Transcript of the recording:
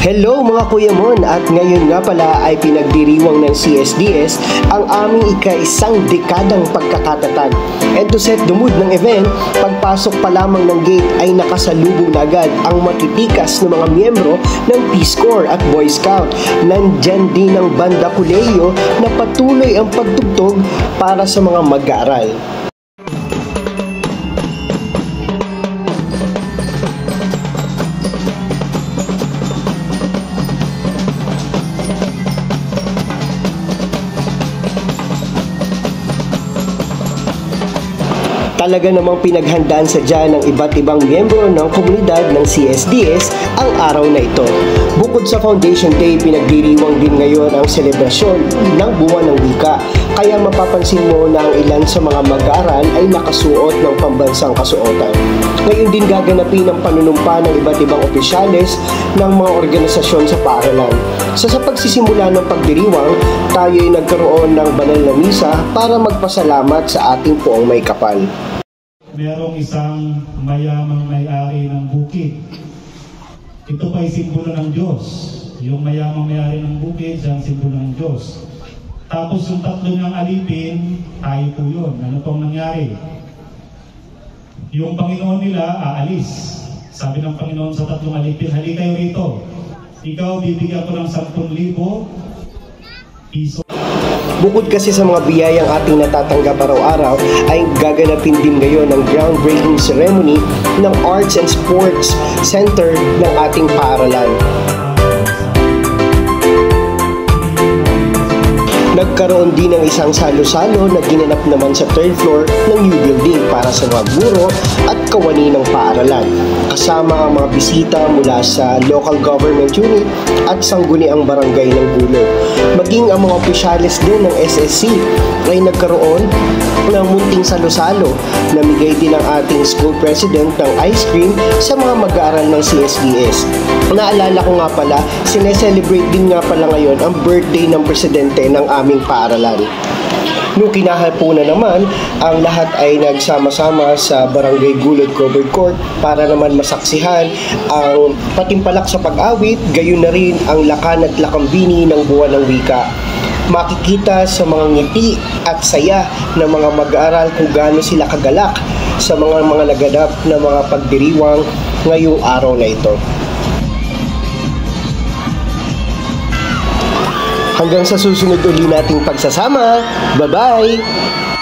Hello mga Kuya Mon, at ngayon nga pala ay pinagdiriwang ng CSDS ang aming ika-isang dekadang pagkakatatag. And to set the mood ng event, pagpasok pa lamang ng gate ay nakasalubong na agad ang matitikas na mga miyembro ng Peace Corps at Boy Scout. Nandyan din ang Banda Colegio na patuloy ang pagtugtog para sa mga mag-aaral. Talaga namang pinaghandaan sadya ng iba't ibang miyembro ng komunidad ng CSDS ang araw na ito. Bukod sa Foundation Day, pinagdiriwang din ngayon ang selebrasyon ng Buwan ng Wika. Kaya mapapansin mo na ang ilan sa mga mag-aaral ay nakasuot ng pambansang kasuotan. Ngayon din gaganapin ang panunumpa ng iba't ibang opisyales ng mga organisasyon sa paaralan. Sa pagsisimula ng pagdiriwang, tayo ay nagkaroon ng banal na misa para magpasalamat sa ating Poong May Kapal. Merong isang mayamang may-ari ng bukid. Ito pa'y simbolo ng Diyos. Yung mayamang may-ari ng bukid, siyang simbolo ng Diyos. Tapos yung tatlo niyang alipin, tayo po yun. Ano pong nangyari? Yung Panginoon nila aalis. Sabi ng Panginoon sa tatlong alipin, halika kayo rito. Ikaw, bibigyan ko ng 10,000 piso. Bukod kasi sa mga biyayang ating natatanggap araw-araw, ay gaganapin din ngayon ang groundbreaking ceremony ng Arts and Sports Center ng ating paaralan. Nagkaroon din ng isang salo-salo na ginanap naman sa 3rd floor ng new building para sa mga guro at kawani ng paaralan. Kasama ang mga bisita mula sa local government unit at sangguniang barangay ng Gulog. Maging ang mga opisyalis din ng SSC ay nagkaroon ng munting salo-salo. Namigay din ang ating school president ng ice cream sa mga mag-aaral ng CSDS. Naalala ko nga pala, sineselebrate din nga pala ngayon ang birthday ng presidente ng aming paaralan. Nung kinahaponan naman, ang lahat ay nagsama-sama sa Barangay Gulod Covered Court para naman masaksihan ang patimpalak sa pag-awit, gayon na rin ang lakan at lakambini ng Buwan ng Wika. Makikita sa mga ngiti at saya ng mga mag-aaral kung gaano sila kagalak sa mga naganap na mga pagdiriwang ngayong araw na ito. Hanggang sa susunod uli nating pagsasama. Bye-bye!